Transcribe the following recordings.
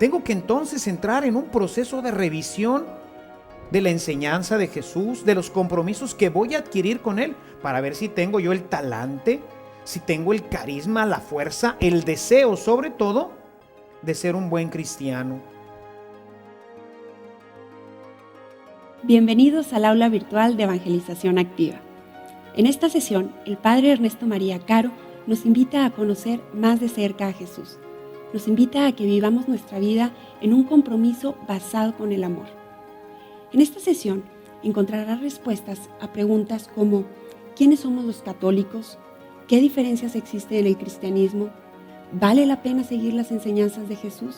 Tengo que entonces entrar en un proceso de revisión de la enseñanza de Jesús, de los compromisos que voy a adquirir con Él, para ver si tengo yo el talante, si tengo el carisma, la fuerza, el deseo, sobre todo, de ser un buen cristiano. Bienvenidos al aula virtual de Evangelización Activa. En esta sesión, el Padre Ernesto María Caro nos invita a conocer más de cerca a Jesús. Nos invita a que vivamos nuestra vida en un compromiso basado con el amor. En esta sesión encontrarás respuestas a preguntas como ¿quiénes somos los católicos? ¿Qué diferencias existen en el cristianismo? ¿Vale la pena seguir las enseñanzas de Jesús?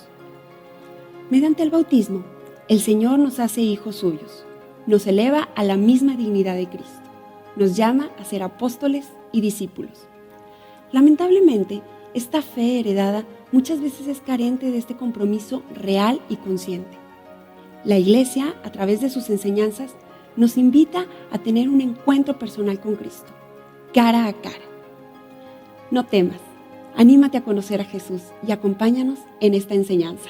Mediante el bautismo, el Señor nos hace hijos suyos, nos eleva a la misma dignidad de Cristo, nos llama a ser apóstoles y discípulos. Lamentablemente, esta fe heredada muchas veces es carente de este compromiso real y consciente. La Iglesia, a través de sus enseñanzas, nos invita a tener un encuentro personal con Cristo, cara a cara. No temas, anímate a conocer a Jesús y acompáñanos en esta enseñanza.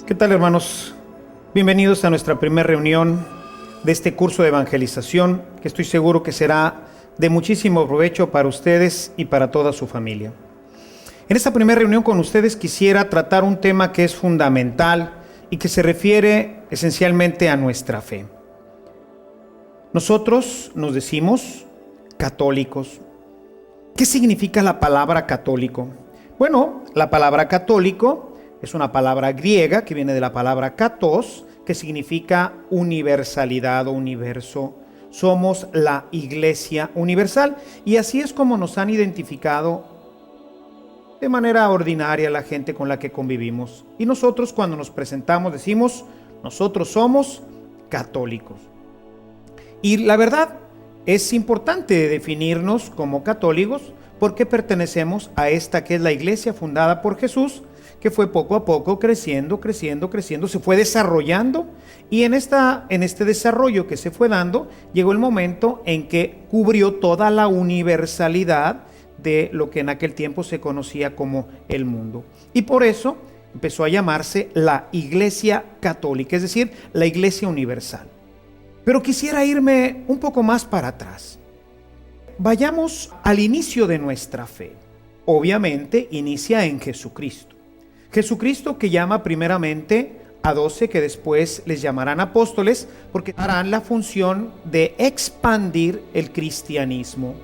¿Qué tal, hermanos? Bienvenidos a nuestra primera reunión de este curso de evangelización, que estoy seguro que será de muchísimo provecho para ustedes y para toda su familia. En esta primera reunión con ustedes quisiera tratar un tema que es fundamental y que se refiere esencialmente a nuestra fe. Nosotros nos decimos católicos. ¿Qué significa la palabra católico? Bueno, la palabra católico es una palabra griega que viene de la palabra katos, que significa universalidad o universo. Somos la Iglesia universal y así es como nos han identificado de manera ordinaria la gente con la que convivimos. Y nosotros cuando nos presentamos decimos, nosotros somos católicos. Y la verdad es importante definirnos como católicos porque pertenecemos a esta que es la Iglesia fundada por Jesús, que fue poco a poco creciendo, se fue desarrollando y en este desarrollo que se fue dando, llegó el momento en que cubrió toda la universalidad de lo que en aquel tiempo se conocía como el mundo. Y por eso empezó a llamarse la Iglesia Católica, es decir, la Iglesia Universal. Pero quisiera irme un poco más para atrás. Vayamos al inicio de nuestra fe. Obviamente inicia en Jesucristo. Jesucristo que llama primeramente a 12 que después les llamarán apóstoles porque harán la función de expandir el cristianismo.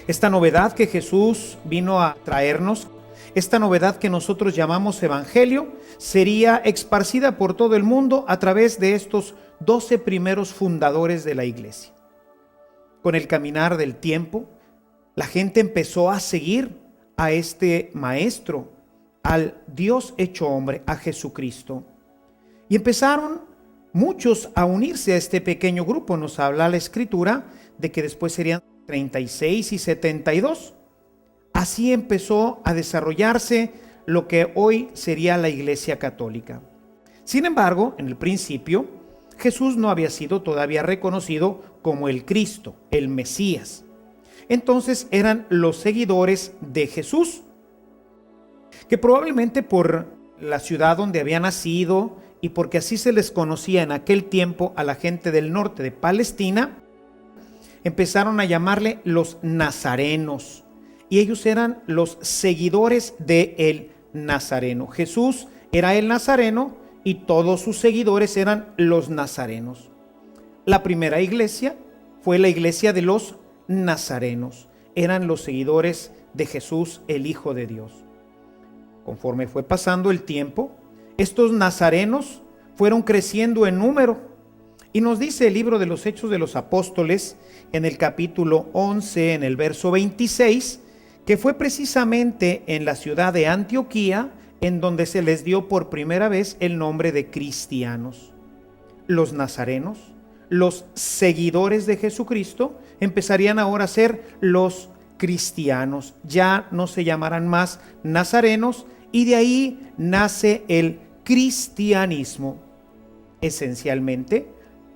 Esta novedad que Jesús vino a traernos, esta novedad que nosotros llamamos evangelio, sería esparcida por todo el mundo a través de estos 12 primeros fundadores de la iglesia. Con el caminar del tiempo, la gente empezó a seguir a este maestro, al Dios hecho hombre, a Jesucristo. Y empezaron muchos a unirse a este pequeño grupo. Nos habla la Escritura de que después serían 36 y 72. Así empezó a desarrollarse lo que hoy sería la Iglesia Católica. Sin embargo, en el principio, Jesús no había sido todavía reconocido como el Cristo, el Mesías. Entonces eran los seguidores de Jesús, que probablemente por la ciudad donde había nacido y porque así se les conocía en aquel tiempo a la gente del norte de Palestina, empezaron a llamarle los nazarenos, y ellos eran los seguidores del Nazareno. Jesús era el Nazareno y todos sus seguidores eran los nazarenos. La primera iglesia fue la iglesia de los nazarenos. Eran los seguidores de Jesús, el Hijo de Dios. Conforme fue pasando el tiempo, estos nazarenos fueron creciendo en número. Y nos dice el libro de los Hechos de los Apóstoles, en el capítulo 11, en el verso 26, que fue precisamente en la ciudad de Antioquía en donde se les dio por primera vez el nombre de cristianos. Los nazarenos, los seguidores de Jesucristo, empezarían ahora a ser los cristianos. Ya no se llamarán más nazarenos, y de ahí nace el cristianismo. Esencialmente,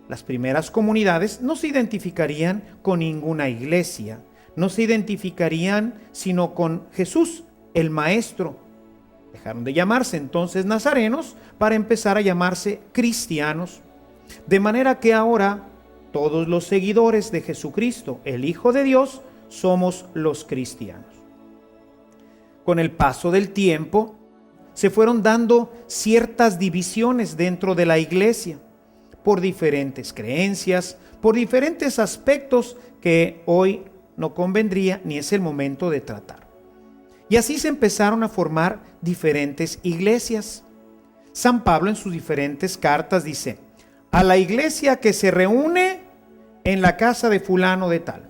las primeras comunidades no se identificarían con ninguna iglesia, no se identificarían sino con Jesús, el Maestro. Dejaron de llamarse entonces nazarenos para empezar a llamarse cristianos. De manera que ahora todos los seguidores de Jesucristo, el Hijo de Dios, somos los cristianos. Con el paso del tiempo, se fueron dando ciertas divisiones dentro de la iglesia, por diferentes creencias, por diferentes aspectos que hoy no convendría ni es el momento de tratar. Y así se empezaron a formar diferentes iglesias. San Pablo en sus diferentes cartas dice: a la iglesia que se reúne en la casa de fulano de tal,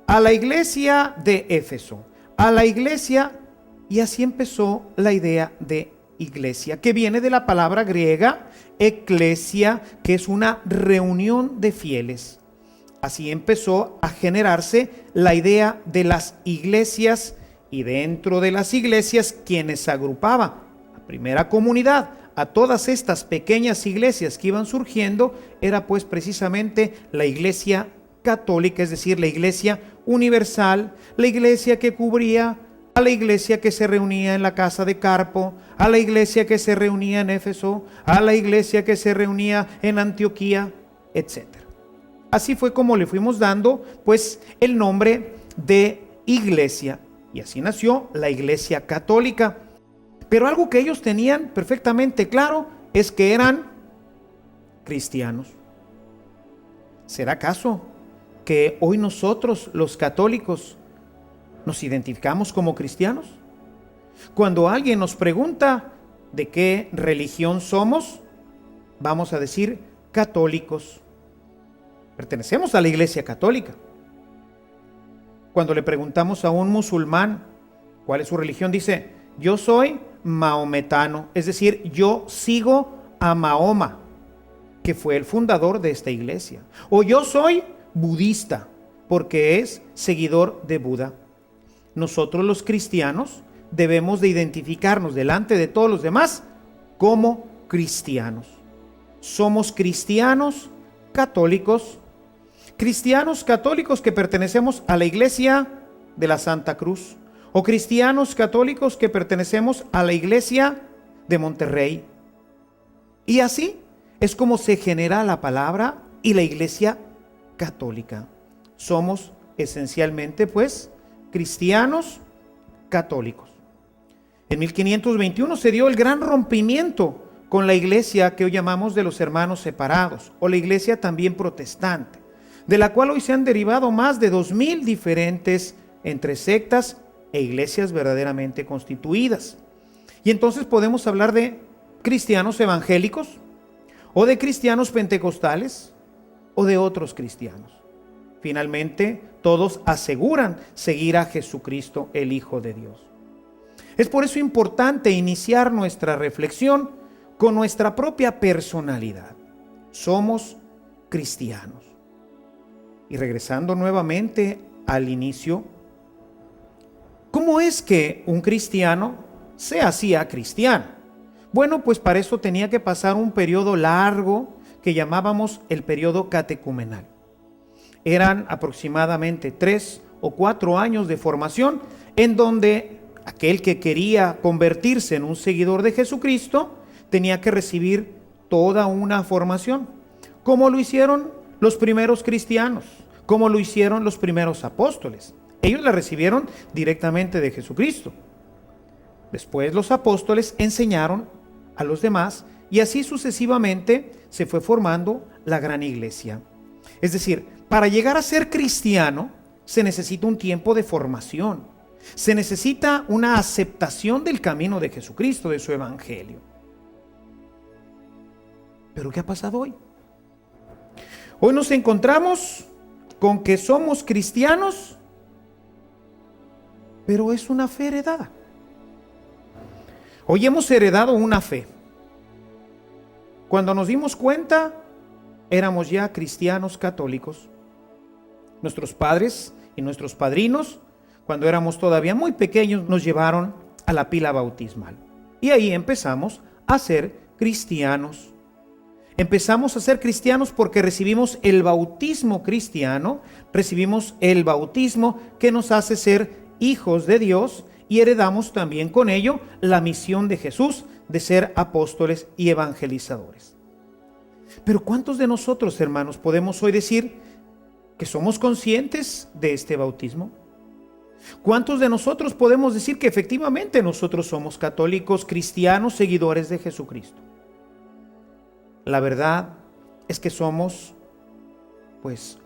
a la iglesia de Éfeso, a la iglesia, y así empezó la idea de iglesia, que viene de la palabra griega eclesia, que es una reunión de fieles. Así empezó a generarse la idea de las iglesias, y dentro de las iglesias, quienes agrupaba la primera comunidad, a todas estas pequeñas iglesias que iban surgiendo, era pues precisamente la iglesia católica, es decir, la iglesia universal, la iglesia que cubría a la iglesia que se reunía en la casa de Carpo, a la iglesia que se reunía en Éfeso, a la iglesia que se reunía en Antioquía, etc. Así fue como le fuimos dando pues el nombre de iglesia, y así nació la Iglesia Católica. Pero algo que ellos tenían perfectamente claro es que eran cristianos. ¿Será acaso que hoy nosotros, los católicos, nos identificamos como cristianos? Cuando alguien nos pregunta de qué religión somos, vamos a decir católicos. Pertenecemos a la Iglesia Católica. Cuando le preguntamos a un musulmán cuál es su religión, dice: yo soy maometano, es decir, yo sigo a Mahoma, que fue el fundador de esta iglesia. O yo soy budista, porque es seguidor de Buda. Nosotros los cristianos debemos de identificarnos delante de todos los demás como cristianos. Somos cristianos católicos que pertenecemos a la Iglesia de la Santa Cruz, o cristianos católicos que pertenecemos a la Iglesia de Monterrey. Y así es como se genera la palabra y la Iglesia Católica. Somos esencialmente pues cristianos católicos. En 1521 se dio el gran rompimiento con la iglesia que hoy llamamos de los hermanos separados, o la iglesia también protestante, de la cual hoy se han derivado más de 2000 diferentes entre sectas e iglesias verdaderamente constituidas. Y entonces podemos hablar de cristianos evangélicos, o de cristianos pentecostales, o de otros cristianos. Finalmente, todos aseguran seguir a Jesucristo, el Hijo de Dios. Es por eso importante iniciar nuestra reflexión con nuestra propia personalidad. Somos cristianos. Y regresando nuevamente al inicio, ¿cómo es que un cristiano se hacía cristiano. Bueno, pues para eso tenía que pasar un periodo largo que llamábamos el periodo catecumenal. Eran aproximadamente 3 o 4 años de formación en donde aquel que quería convertirse en un seguidor de Jesucristo tenía que recibir toda una formación, como lo hicieron los primeros cristianos, como lo hicieron los primeros apóstoles. Ellos la recibieron directamente de Jesucristo. Después los apóstoles enseñaron a los demás y así sucesivamente se fue formando la gran iglesia. Es decir, para llegar a ser cristiano se necesita un tiempo de formación, se necesita una aceptación del camino de Jesucristo, de su evangelio. ¿Pero qué ha pasado hoy? Hoy nos encontramos con que somos cristianos, pero es una fe heredada. Hoy hemos heredado una fe. Cuando nos dimos cuenta, éramos ya cristianos católicos. Nuestros padres y nuestros padrinos, cuando éramos todavía muy pequeños, nos llevaron a la pila bautismal. Y ahí empezamos a ser cristianos. Empezamos a ser cristianos porque recibimos el bautismo cristiano, recibimos el bautismo que nos hace ser hijos de Dios y heredamos también con ello la misión de Jesús de ser apóstoles y evangelizadores. Pero ¿cuántos de nosotros, hermanos, podemos hoy decir que somos conscientes de este bautismo? ¿Cuántos de nosotros podemos decir que efectivamente nosotros somos católicos, cristianos, seguidores de Jesucristo? La verdad es que somos, pues,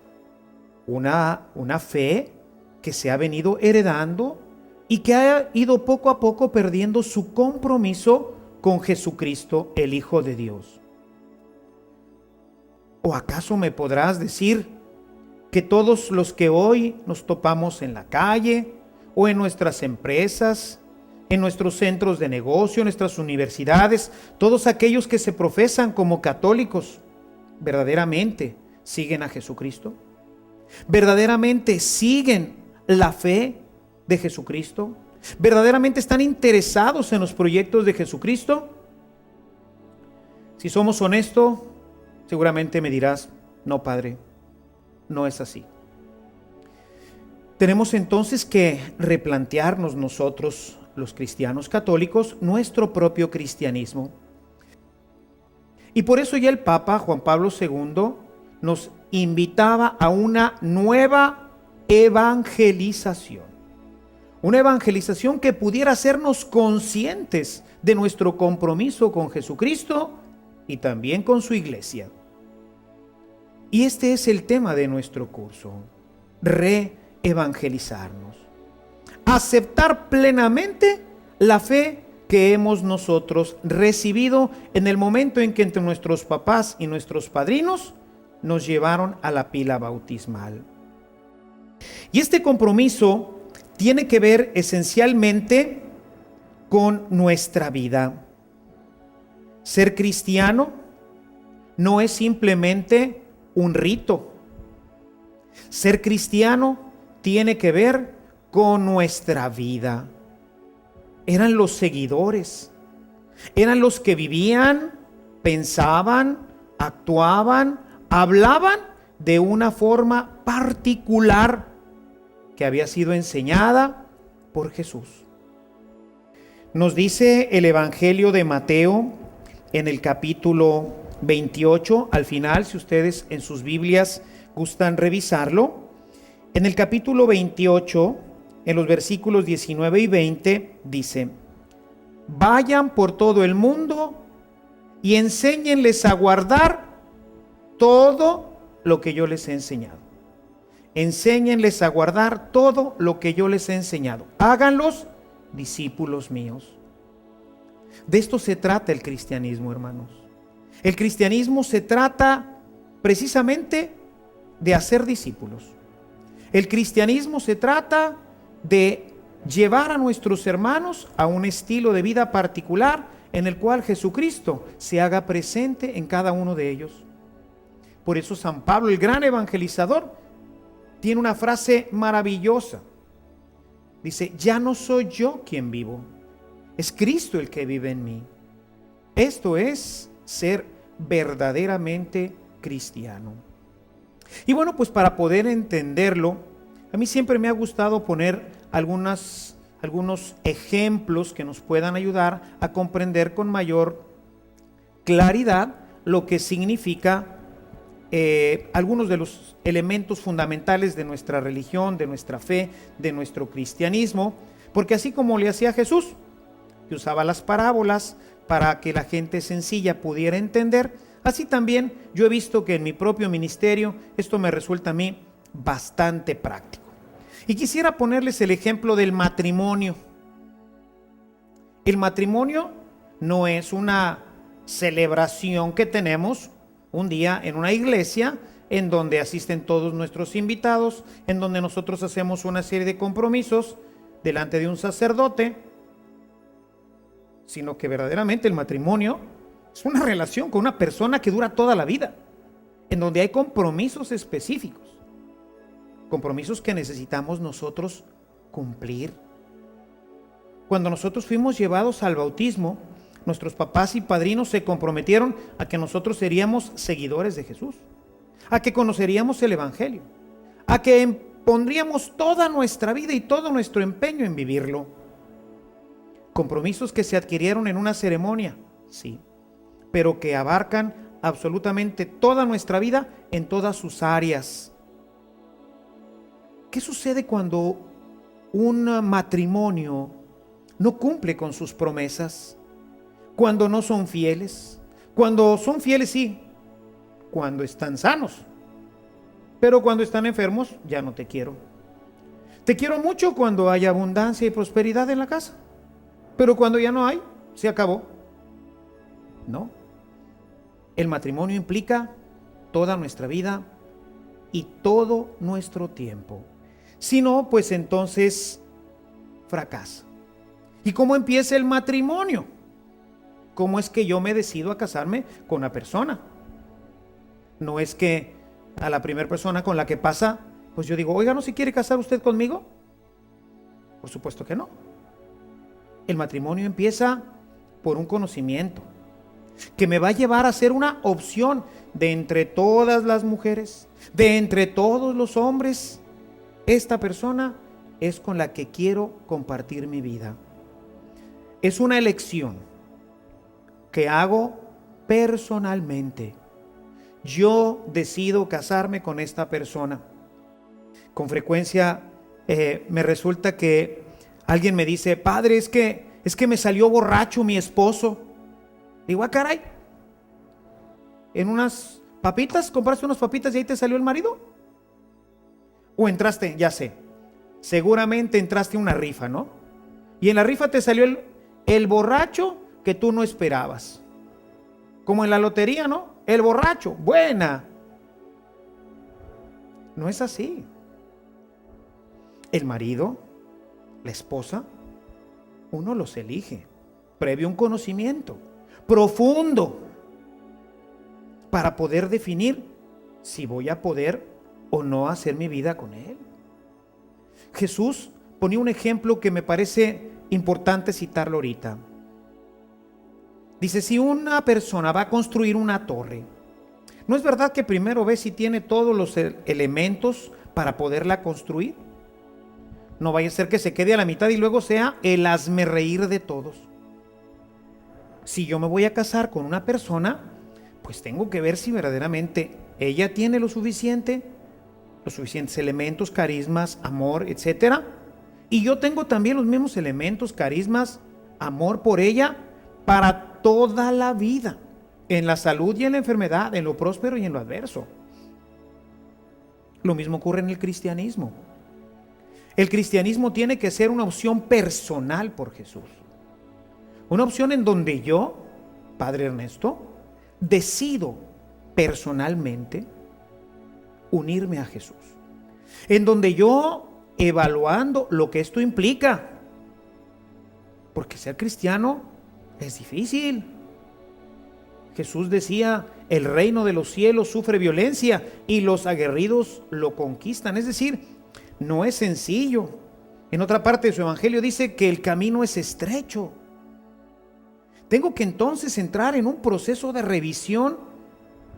una fe que se ha venido heredando y que ha ido poco a poco perdiendo su compromiso con Jesucristo, el Hijo de Dios. ¿O acaso me podrás decir que todos los que hoy nos topamos en la calle o en nuestras empresas, en nuestros centros de negocio, en nuestras universidades, todos aquellos que se profesan como católicos, verdaderamente siguen a Jesucristo? ¿Verdaderamente siguen la fe de Jesucristo? ¿Verdaderamente están interesados en los proyectos de Jesucristo? Si somos honestos, seguramente me dirás, no, Padre, no es así. Tenemos entonces que replantearnos nosotros, los cristianos católicos, nuestro propio cristianismo. Y por eso ya el Papa Juan Pablo II nos invitaba a una nueva evangelización. Una evangelización que pudiera hacernos conscientes de nuestro compromiso con Jesucristo y también con su iglesia. Y este es el tema de nuestro curso: reevangelizarnos. Aceptar plenamente la fe que hemos nosotros recibido en el momento en que entre nuestros papás y nuestros padrinos nos llevaron a la pila bautismal. Y este compromiso tiene que ver esencialmente con nuestra vida. Ser cristiano no es simplemente un rito. Ser cristiano tiene que ver con nuestra vida. Eran los seguidores, eran los que vivían, pensaban, actuaban, hablaban de una forma particular que había sido enseñada por Jesús. Nos dice el Evangelio de Mateo en el capítulo 28, al final, si ustedes en sus Biblias gustan revisarlo, en el capítulo 28, en los versículos 19 y 20, dice: vayan por todo el mundo y enséñenles a guardar todo lo que yo les he enseñado. Enséñenles a guardar todo lo que yo les he enseñado. Háganlos discípulos míos. De esto se trata el cristianismo, hermanos. El cristianismo se trata precisamente de hacer discípulos. El cristianismo se trata de llevar a nuestros hermanos a un estilo de vida particular en el cual Jesucristo se haga presente en cada uno de ellos. Por eso San Pablo, el gran evangelizador, tiene una frase maravillosa. Dice: ya no soy yo quien vivo, Es Cristo el que vive en mí. Esto es ser verdaderamente cristiano. Y bueno, pues para poder entenderlo, a mí siempre me ha gustado poner algunos ejemplos que nos puedan ayudar a comprender con mayor claridad lo que significa algunos de los elementos fundamentales de nuestra religión, de nuestra fe, de nuestro cristianismo, porque así como le hacía Jesús, que usaba las parábolas para que la gente sencilla pudiera entender, así también yo he visto que en mi propio ministerio esto me resulta a mí bastante práctico. Y quisiera ponerles el ejemplo del matrimonio. El matrimonio no es una celebración que tenemos un día en una iglesia en donde asisten todos nuestros invitados, en donde nosotros hacemos una serie de compromisos delante de un sacerdote, sino que verdaderamente el matrimonio es una relación con una persona que dura toda la vida, en donde hay compromisos específicos, compromisos que necesitamos nosotros cumplir. Cuando nosotros fuimos llevados al bautismo, nuestros papás y padrinos se comprometieron a que nosotros seríamos seguidores de Jesús, a que conoceríamos el Evangelio, a que pondríamos toda nuestra vida y todo nuestro empeño en vivirlo. Compromisos que se adquirieron en una ceremonia, sí, pero que abarcan absolutamente toda nuestra vida en todas sus áreas. ¿Qué sucede cuando un matrimonio no cumple con sus promesas? Cuando no son fieles. Cuando son fieles, sí, cuando están sanos, pero cuando están enfermos, ya no te quiero. Te quiero mucho cuando hay abundancia y prosperidad en la casa, pero cuando ya no hay, se acabó. No, el matrimonio implica toda nuestra vida y todo nuestro tiempo. Si no, pues entonces fracasa. ¿Y cómo empieza el matrimonio? ¿Cómo es que yo me decido a casarme con una persona? No es que a la primera persona con la que pasa, pues yo digo, oiga, ¿no se quiere casar usted conmigo? Por supuesto que no. El matrimonio empieza por un conocimiento que me va a llevar a ser una opción de entre todas las mujeres, de entre todos los hombres. Esta persona es con la que quiero compartir mi vida. Es una elección que hago personalmente. Yo decido casarme con esta persona. Con frecuencia me resulta que alguien me dice, padre, es que me salió borracho mi esposo. Digo, ah, caray, en unas papitas, compraste unas papitas y ahí te salió el marido. O entraste, ya sé, seguramente entraste a una rifa, ¿no? Y en la rifa te salió el borracho que tú no esperabas. Como en la lotería, ¿no? El borracho, buena. No es así. El marido, la esposa, uno los elige previo a un conocimiento profundo para poder definir si voy a poder o no hacer mi vida con él. Jesús ponía un ejemplo que me parece importante citarlo ahorita. Dice, si una persona va a construir una torre, ¿no es verdad que primero ve si tiene todos los elementos para poderla construir? No vaya a ser que se quede a la mitad y luego sea el hazmerreír de todos. Si yo me voy a casar con una persona, pues tengo que ver si verdaderamente ella tiene los suficientes elementos, carismas, amor, etcétera. Y yo tengo también los mismos elementos, carismas, amor por ella para toda la vida, en la salud y en la enfermedad, en lo próspero y en lo adverso. Lo mismo ocurre en el cristianismo. El cristianismo tiene que ser una opción personal por Jesús. Una opción en donde yo, Padre Ernesto, decido personalmente unirme a Jesús. En donde yo, evaluando lo que esto implica, porque ser cristiano es difícil. Jesús decía, el reino de los cielos sufre violencia y los aguerridos lo conquistan. Es decir, no es sencillo. En otra parte de su evangelio dice que el camino es estrecho Tengo que entonces entrar en un proceso de revisión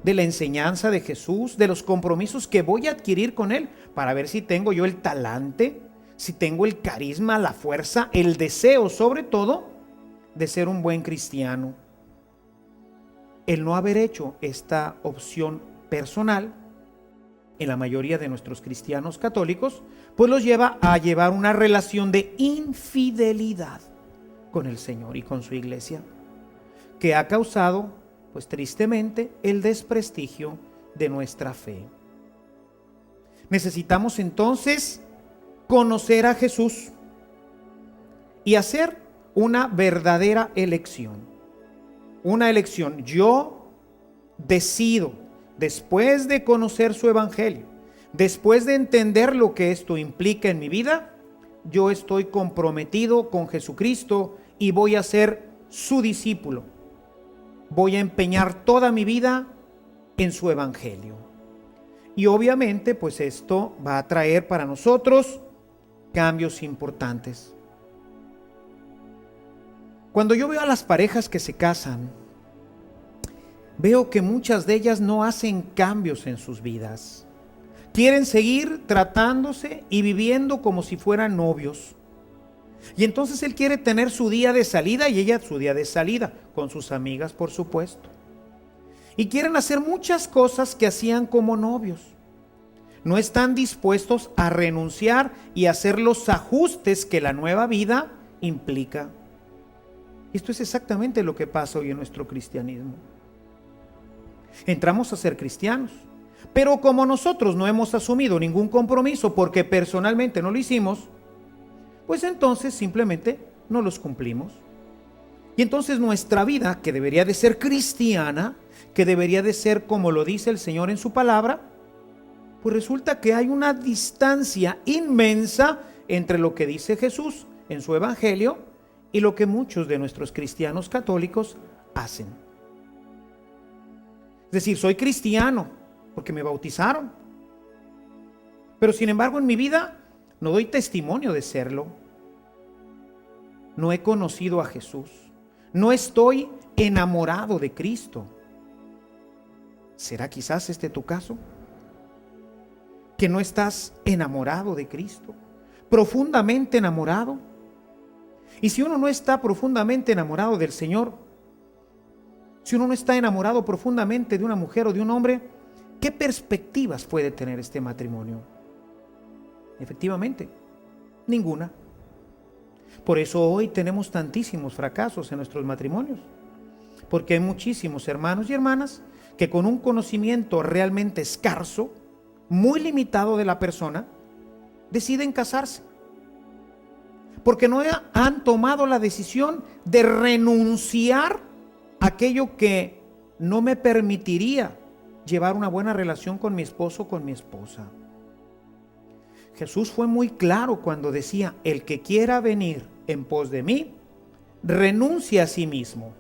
de la enseñanza de Jesús, de los compromisos que voy a adquirir con Él, para ver si tengo yo el talante, si tengo el carisma, la fuerza, el deseo sobre todo de ser un buen cristiano. El no haber hecho esta opción personal en la mayoría de nuestros cristianos católicos, pues los lleva a llevar una relación de infidelidad con el Señor y con su iglesia, que ha causado, pues tristemente, el desprestigio de nuestra fe. Necesitamos entonces conocer a Jesús y hacer una verdadera elección. Una elección. Yo decido, después de conocer su evangelio, después de entender lo que esto implica en mi vida, yo estoy comprometido con Jesucristo y voy a ser su discípulo. Voy a empeñar toda mi vida en su evangelio. Y obviamente, pues esto va a traer para nosotros cambios importantes. Cuando yo veo a las parejas que se casan, veo que muchas de ellas no hacen cambios en sus vidas. Quieren seguir tratándose y viviendo como si fueran novios. Y entonces él quiere tener su día de salida y ella su día de salida, con sus amigas, por supuesto. Y quieren hacer muchas cosas que hacían como novios. No están dispuestos a renunciar y hacer los ajustes que la nueva vida implica. Esto es exactamente lo que pasa hoy en nuestro cristianismo. Entramos a ser cristianos, pero como nosotros no hemos asumido ningún compromiso porque personalmente no lo hicimos, pues entonces simplemente no los cumplimos. Y entonces nuestra vida, que debería de ser cristiana, que debería de ser como lo dice el Señor en su palabra, pues resulta que hay una distancia inmensa entre lo que dice Jesús en su evangelio y lo que muchos de nuestros cristianos católicos hacen. Es decir, soy cristiano porque me bautizaron, pero sin embargo en mi vida no doy testimonio de serlo. No he conocido a Jesús. No estoy enamorado de Cristo. ¿Será quizás este tu caso? Que no estás enamorado de Cristo, profundamente enamorado. Y si uno no está profundamente enamorado del Señor, si uno no está enamorado profundamente de una mujer o de un hombre, ¿qué perspectivas puede tener este matrimonio? Efectivamente, ninguna. Por eso hoy tenemos tantísimos fracasos en nuestros matrimonios, porque hay muchísimos hermanos y hermanas que con un conocimiento realmente escaso, muy limitado de la persona, deciden casarse, porque no han tomado la decisión de renunciar a aquello que no me permitiría llevar una buena relación con mi esposo o con mi esposa. Jesús fue muy claro cuando decía: el que quiera venir en pos de mí, renuncie a sí mismo.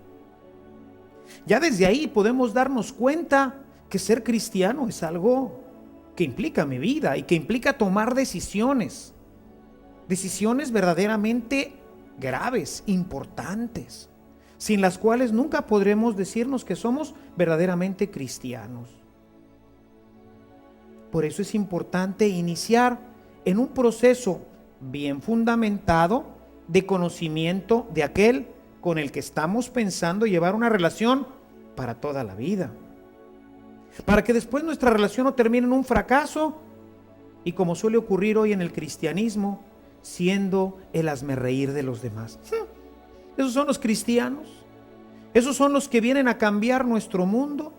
Ya desde ahí podemos darnos cuenta que ser cristiano es algo que implica mi vida y que implica tomar decisiones verdaderamente graves, importantes, sin las cuales nunca podremos decirnos que somos verdaderamente cristianos. Por eso es importante iniciar en un proceso bien fundamentado de conocimiento de aquel con el que estamos pensando llevar una relación para toda la vida, para que después nuestra relación no termine en un fracaso y, como suele ocurrir hoy en el cristianismo, siendo el hazmerreír de los demás. Esos son los cristianos, esos son los que vienen a cambiar nuestro mundo,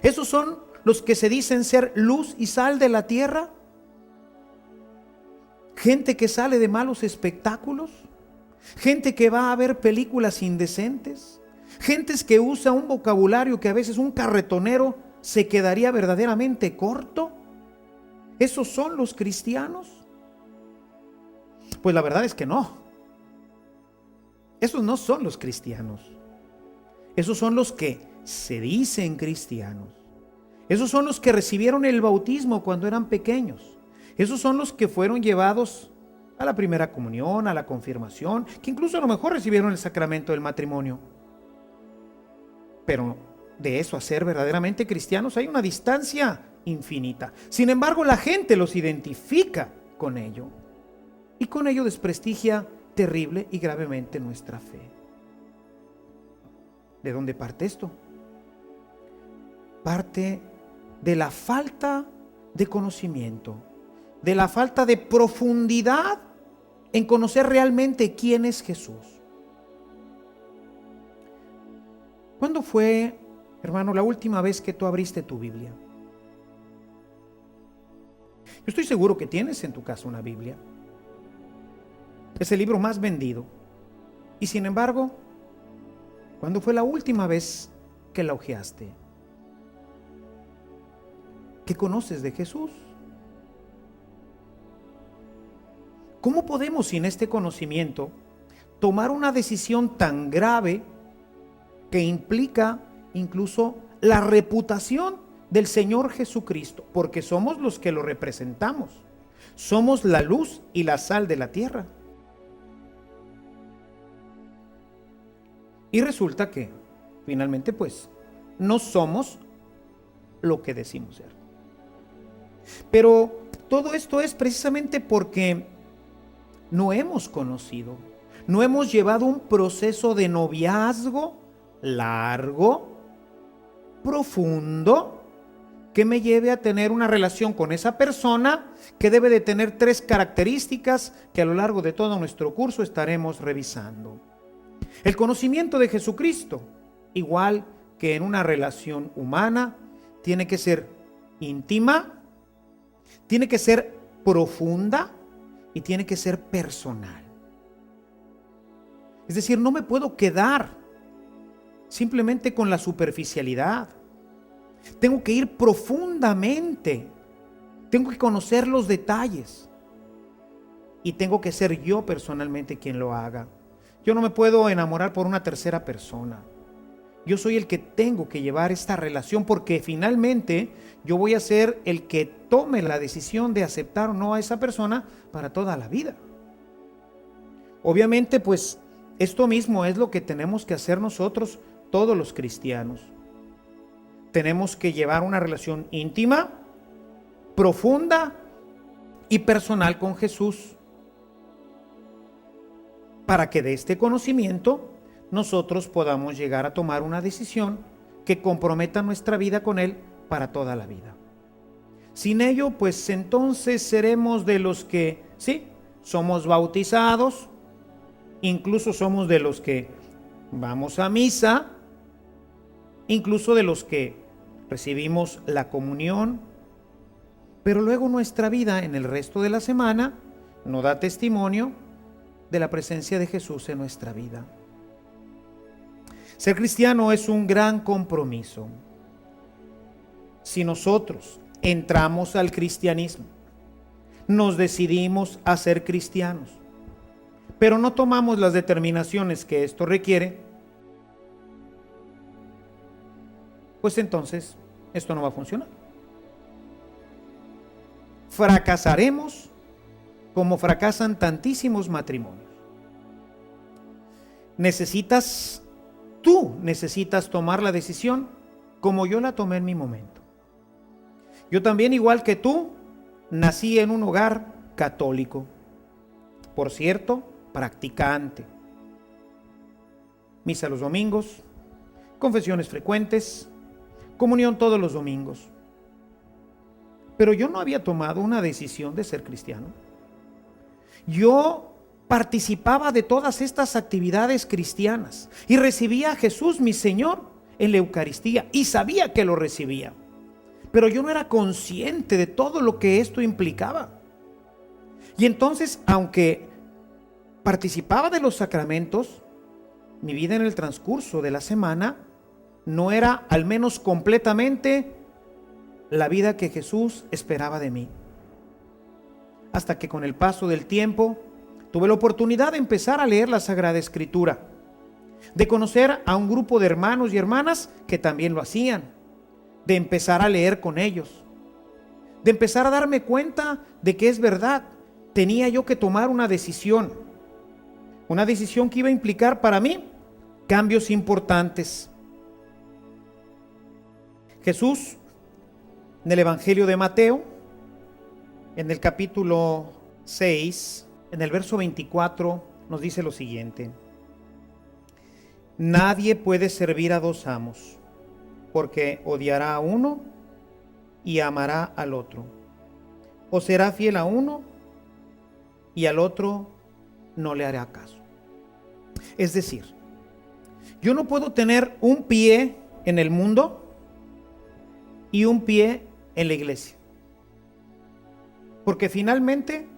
esos son los que se dicen ser luz y sal de la tierra. Gente que sale de malos espectáculos, gente que va a ver películas indecentes, gentes que usa un vocabulario que a veces un carretonero se quedaría verdaderamente corto. ¿Esos son los cristianos? Pues la verdad es que no. Esos no son los cristianos. Esos son los que se dicen cristianos. Esos son los que recibieron el bautismo cuando eran pequeños. Esos son los que fueron llevados a la primera comunión, a la confirmación, que incluso a lo mejor recibieron el sacramento del matrimonio. Pero de eso a ser verdaderamente cristianos hay una distancia infinita. Sin embargo, la gente los identifica con ello y con ello desprestigia terrible y gravemente nuestra fe. ¿De dónde parte esto? Parte de la falta de conocimiento, de la falta de profundidad en conocer realmente quién es Jesús. ¿Cuándo fue, hermano, la última vez que tú abriste tu Biblia? Yo estoy seguro que tienes en tu casa una Biblia. Es el libro más vendido. Y sin embargo, ¿cuándo fue la última vez que la hojeaste? ¿Qué conoces de Jesús? ¿Cómo podemos, sin este conocimiento, tomar una decisión tan grave que implica incluso la reputación del Señor Jesucristo? Porque somos los que lo representamos. Somos la luz y la sal de la tierra. Y resulta que, finalmente, pues, no somos lo que decimos ser. Pero todo esto es precisamente porque no hemos conocido, no hemos llevado un proceso de noviazgo largo, profundo, que me lleve a tener una relación con esa persona que debe de tener 3 características que a lo largo de todo nuestro curso estaremos revisando. El conocimiento de Jesucristo, igual que en una relación humana, tiene que ser íntima, tiene que ser profunda y tiene que ser personal. Es decir, no me puedo quedar simplemente con la superficialidad. Tengo que ir profundamente. Tengo que conocer los detalles. Y tengo que ser yo personalmente quien lo haga. Yo no me puedo enamorar por una tercera persona. Yo soy el que tengo que llevar esta relación, porque finalmente yo voy a ser el que tome la decisión de aceptar o no a esa persona para toda la vida. Obviamente, pues esto mismo es lo que tenemos que hacer nosotros, todos los cristianos. Tenemos que llevar una relación íntima, profunda y personal con Jesús, para que de este conocimiento nosotros podamos llegar a tomar una decisión que comprometa nuestra vida con Él para toda la vida. Sin ello, pues entonces seremos de los que, sí, somos bautizados, incluso somos de los que vamos a misa, incluso de los que recibimos la comunión, pero luego nuestra vida en el resto de la semana no da testimonio de la presencia de Jesús en nuestra vida. Ser cristiano es un gran compromiso. Si nosotros entramos al cristianismo, nos decidimos a ser cristianos, pero no tomamos las determinaciones que esto requiere, pues entonces esto no va a funcionar. Fracasaremos como fracasan tantísimos matrimonios. Tú necesitas tomar la decisión como yo la tomé en mi momento. Yo también, igual que tú, nací en un hogar católico. Por cierto, practicante. Misa los domingos, confesiones frecuentes, comunión todos los domingos. Pero yo no había tomado una decisión de ser cristiano. Yo participaba de todas estas actividades cristianas y recibía a Jesús, mi Señor, en la Eucaristía, y sabía que lo recibía. Pero yo no era consciente de todo lo que esto implicaba. Y entonces, aunque participaba de los sacramentos, mi vida en el transcurso de la semana no era, al menos completamente, la vida que Jesús esperaba de mí. Hasta que con el paso del tiempo tuve la oportunidad de empezar a leer la Sagrada Escritura, de conocer a un grupo de hermanos y hermanas que también lo hacían, de empezar a leer con ellos, de empezar a darme cuenta de que es verdad, tenía yo que tomar una decisión que iba a implicar para mí cambios importantes. Jesús, en el Evangelio de Mateo, en el capítulo 6, en el verso 24, nos dice lo siguiente: nadie puede servir a dos amos, porque odiará a uno y amará al otro, o será fiel a uno y al otro no le hará caso. Es decir, yo no puedo tener un pie en el mundo y un pie en la iglesia, porque finalmente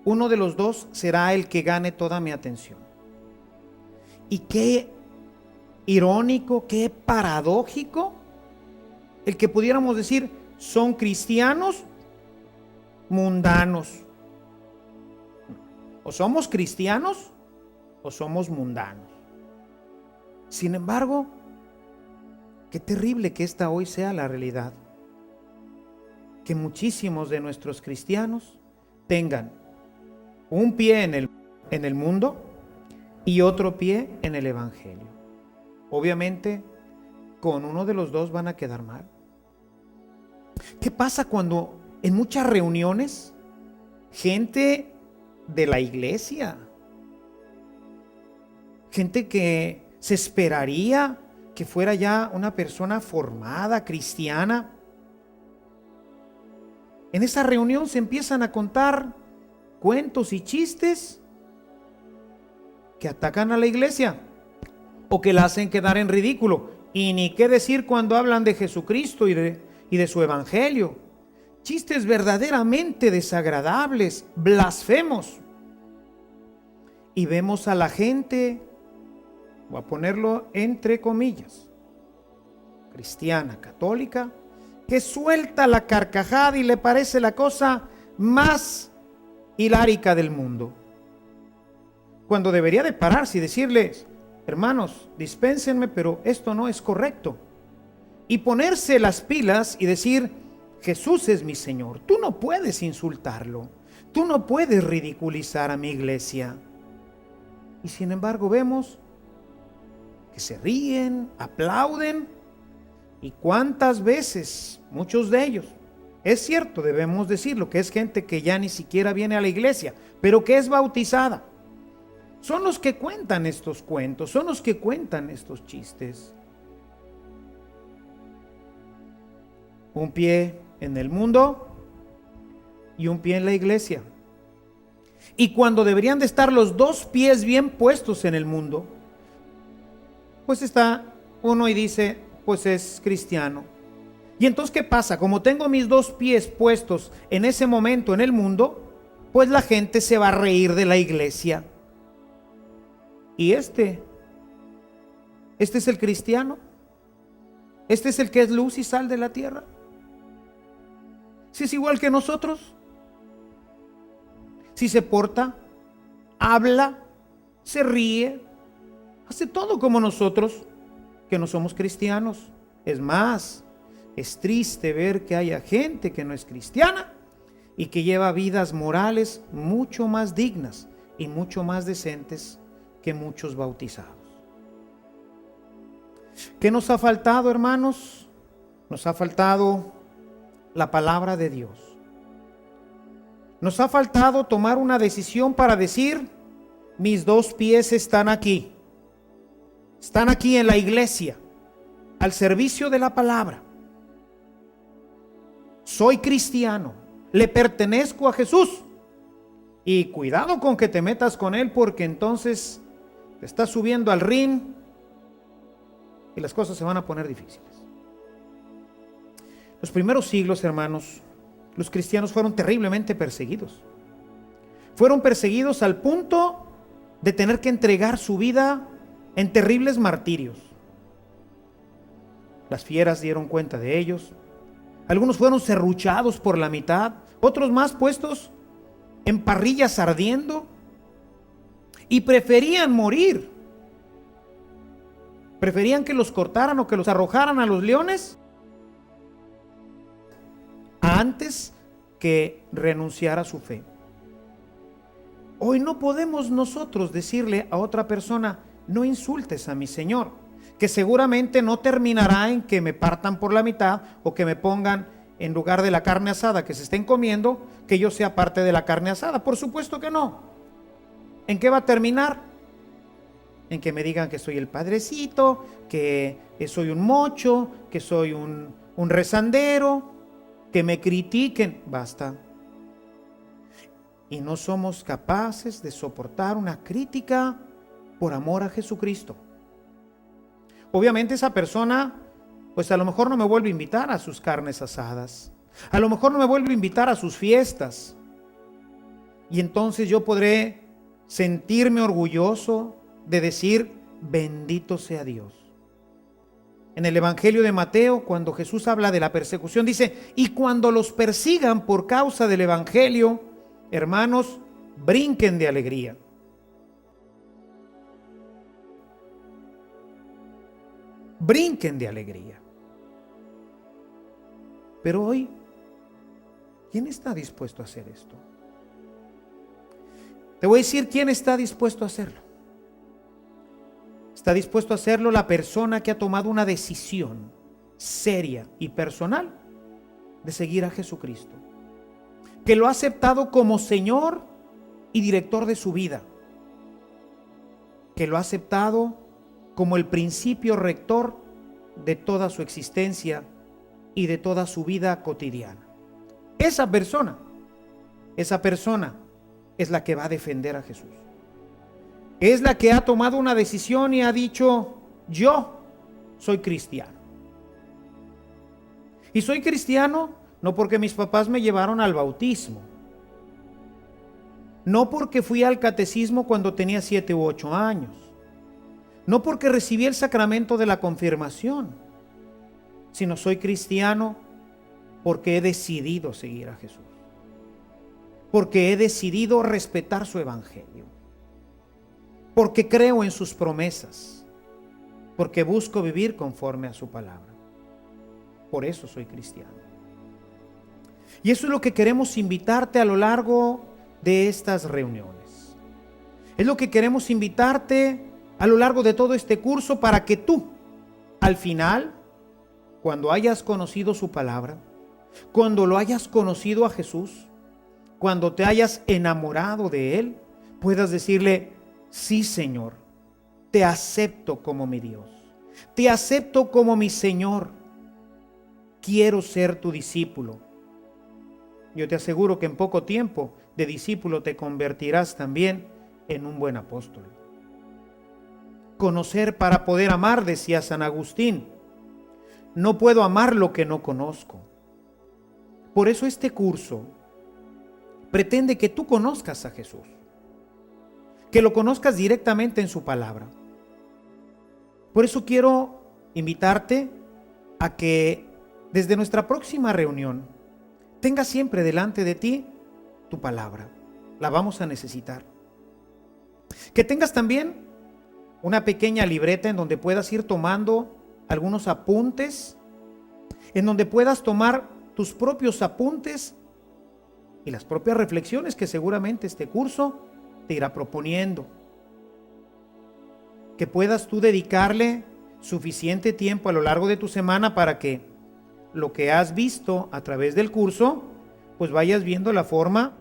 uno de los dos será el que gane toda mi atención. Y qué irónico, qué paradójico el que pudiéramos decir son cristianos mundanos. O somos cristianos o somos mundanos. Sin embargo, qué terrible que esta hoy sea la realidad. Que muchísimos de nuestros cristianos tengan un pie en el mundo y otro pie en el evangelio. Obviamente, con uno de los dos van a quedar mal. ¿Qué pasa cuando en muchas reuniones gente de la iglesia, gente que se esperaría que fuera ya una persona formada, cristiana, en esa reunión se empiezan a contar cuentos y chistes que atacan a la iglesia o que la hacen quedar en ridículo? Y ni qué decir cuando hablan de Jesucristo y de su evangelio. Chistes verdaderamente desagradables, blasfemos. Y vemos a la gente, voy a ponerlo entre comillas, cristiana, católica, que suelta la carcajada y le parece la cosa más hilárica del mundo, cuando debería de pararse y decirles: hermanos, dispénsenme, pero esto no es correcto, y ponerse las pilas y decir: Jesús es mi Señor. Tú no puedes insultarlo, tú no puedes ridiculizar a mi iglesia. Y sin embargo vemos que se ríen, aplauden. Y cuántas veces, muchos de ellos, es cierto, debemos decirlo, que es gente que ya ni siquiera viene a la iglesia, pero que es bautizada, son los que cuentan estos cuentos, son los que cuentan estos chistes. Un pie en el mundo y un pie en la iglesia. Y cuando deberían de estar los dos pies bien puestos en el mundo, pues está uno y dice: pues es cristiano. Y entonces, ¿qué pasa? Como tengo mis dos pies puestos en ese momento en el mundo, pues la gente se va a reír de la iglesia. Y este es el cristiano, este es el que es luz y sal de la tierra. Si es igual que nosotros, si se porta, habla, se ríe, hace todo como nosotros, que no somos cristianos. Es más, es triste ver que haya gente que no es cristiana y que lleva vidas morales mucho más dignas y mucho más decentes que muchos bautizados. ¿Qué nos ha faltado, hermanos? Nos ha faltado la palabra de Dios. Nos ha faltado tomar una decisión para decir: mis dos pies están aquí en la iglesia, al servicio de la palabra. Soy cristiano, le pertenezco a Jesús. Y cuidado con que te metas con Él, porque entonces te estás subiendo al ring y las cosas se van a poner difíciles. Los primeros siglos, hermanos, los cristianos fueron terriblemente perseguidos. Fueron perseguidos al punto de tener que entregar su vida en terribles martirios. Las fieras dieron cuenta de ellos. Algunos fueron serruchados por la mitad, otros más puestos en parrillas ardiendo, y preferían morir. Preferían que los cortaran o que los arrojaran a los leones antes que renunciar a su fe. Hoy no podemos nosotros decirle a otra persona: no insultes a mi Señor. que seguramente no terminará en que me partan por la mitad o que me pongan en lugar de la carne asada que se estén comiendo, que yo sea parte de la carne asada. Por supuesto que no. ¿En qué va a terminar? En que me digan que soy el padrecito, que soy un mocho, que soy un rezandero, que me critiquen. Basta. Y no somos capaces de soportar una crítica por amor a Jesucristo. Obviamente esa persona, pues a lo mejor no me vuelve a invitar a sus carnes asadas. A lo mejor no me vuelve a invitar a sus fiestas. Y entonces yo podré sentirme orgulloso de decir, bendito sea Dios. En el Evangelio de Mateo, cuando Jesús habla de la persecución, dice, y cuando los persigan por causa del Evangelio, hermanos, brinquen de alegría. Brinquen de alegría. Pero hoy, ¿quién está dispuesto a hacer esto? Te voy a decir quién está dispuesto a hacerlo. Está dispuesto a hacerlo la persona que ha tomado una decisión seria y personal de seguir a Jesucristo, que lo ha aceptado como Señor y director de su vida, que lo ha aceptado como el principio rector de toda su existencia y de toda su vida cotidiana. Esa persona es la que va a defender a Jesús. Es la que ha tomado una decisión y ha dicho, yo soy cristiano. Y soy cristiano no porque mis papás me llevaron al bautismo, no porque fui al catecismo cuando tenía 7 u 8 años, no porque recibí el sacramento de la confirmación, sino soy cristiano porque he decidido seguir a Jesús, porque he decidido respetar su evangelio, porque creo en sus promesas, porque busco vivir conforme a su palabra. Por eso soy cristiano. Y eso es lo que queremos invitarte a lo largo de estas reuniones. Es lo que queremos invitarte a lo largo de todo este curso para que tú, al final, cuando hayas conocido su palabra, cuando lo hayas conocido a Jesús, cuando te hayas enamorado de Él, puedas decirle, sí, Señor, te acepto como mi Dios, te acepto como mi Señor, quiero ser tu discípulo. Yo te aseguro que en poco tiempo de discípulo te convertirás también en un buen apóstol. Conocer para poder amar, decía San Agustín. No puedo amar lo que no conozco. Por eso este curso pretende que tú conozcas a Jesús, que lo conozcas directamente en su palabra. Por eso quiero invitarte a que desde nuestra próxima reunión tengas siempre delante de ti tu palabra. La vamos a necesitar. Que tengas también una pequeña libreta en donde puedas ir tomando algunos apuntes, en donde puedas tomar tus propios apuntes y las propias reflexiones que seguramente este curso te irá proponiendo. Que puedas tú dedicarle suficiente tiempo a lo largo de tu semana para que lo que has visto a través del curso, pues vayas viendo la forma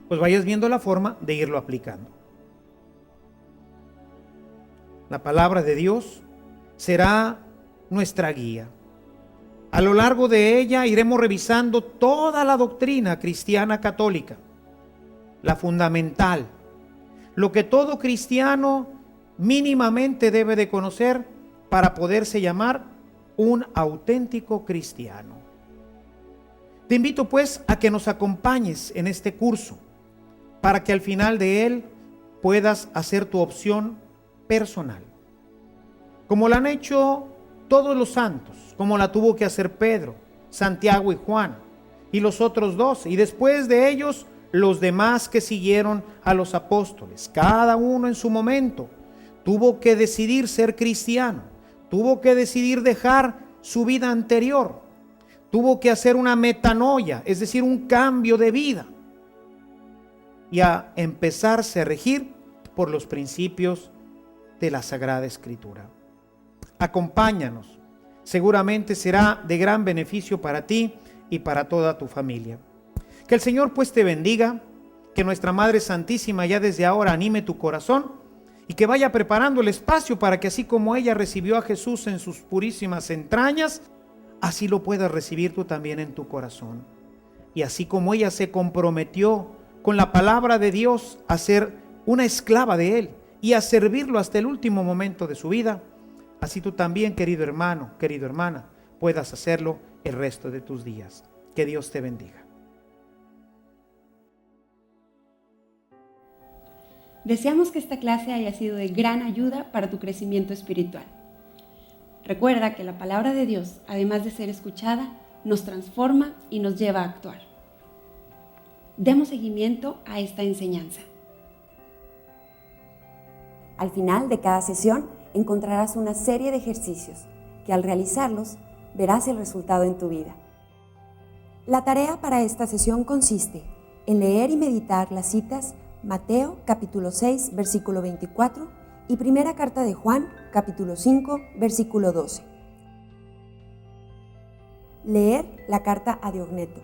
de irlo aplicando. La palabra de Dios será nuestra guía. A lo largo de ella iremos revisando toda la doctrina cristiana católica, la fundamental, lo que todo cristiano mínimamente debe de conocer para poderse llamar un auténtico cristiano. Te invito pues a que nos acompañes en este curso para que al final de él puedas hacer tu opción personal, como la han hecho todos los santos, como la tuvo que hacer Pedro, Santiago y Juan y los otros 12, y después de ellos los demás que siguieron a los apóstoles. Cada uno en su momento tuvo que decidir ser cristiano, tuvo que decidir dejar su vida anterior, tuvo que hacer una metanoia, es decir, un cambio de vida, y a empezarse a regir por los principios de la Sagrada Escritura. Acompáñanos. Seguramente será de gran beneficio para ti y para toda tu familia. Que el Señor pues te bendiga, que nuestra Madre Santísima ya desde ahora anime tu corazón y que vaya preparando el espacio para que así como ella recibió a Jesús en sus purísimas entrañas, así lo puedas recibir tú también en tu corazón. Y así como ella se comprometió con la palabra de Dios a ser una esclava de Él y a servirlo hasta el último momento de su vida, así tú también, querido hermano, querida hermana, puedas hacerlo el resto de tus días. Que Dios te bendiga. Deseamos que esta clase haya sido de gran ayuda para tu crecimiento espiritual. Recuerda que la palabra de Dios, además de ser escuchada, nos transforma y nos lleva a actuar. Demos seguimiento a esta enseñanza. Al final de cada sesión encontrarás una serie de ejercicios que al realizarlos verás el resultado en tu vida. La tarea para esta sesión consiste en leer y meditar las citas Mateo capítulo 6 versículo 24 y primera carta de Juan capítulo 5 versículo 12. Leer la carta a Diogneto.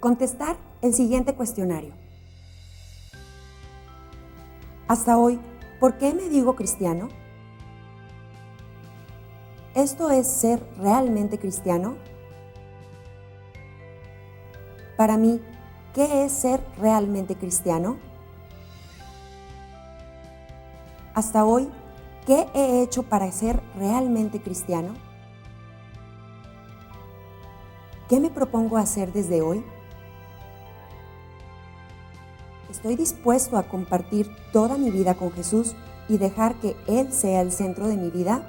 Contestar el siguiente cuestionario. Hasta hoy, ¿por qué me digo cristiano? ¿Esto es ser realmente cristiano? Para mí, ¿qué es ser realmente cristiano? Hasta hoy, ¿qué he hecho para ser realmente cristiano? ¿Qué me propongo hacer desde hoy? ¿Estoy dispuesto a compartir toda mi vida con Jesús y dejar que Él sea el centro de mi vida?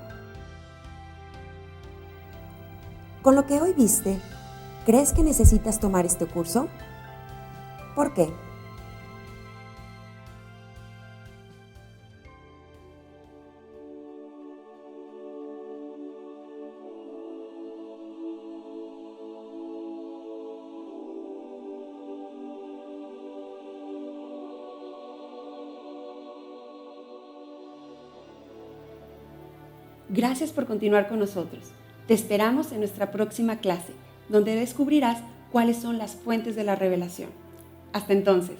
Con lo que hoy viste, ¿crees que necesitas tomar este curso? ¿Por qué? Gracias por continuar con nosotros. Te esperamos en nuestra próxima clase, donde descubrirás cuáles son las fuentes de la revelación. Hasta entonces.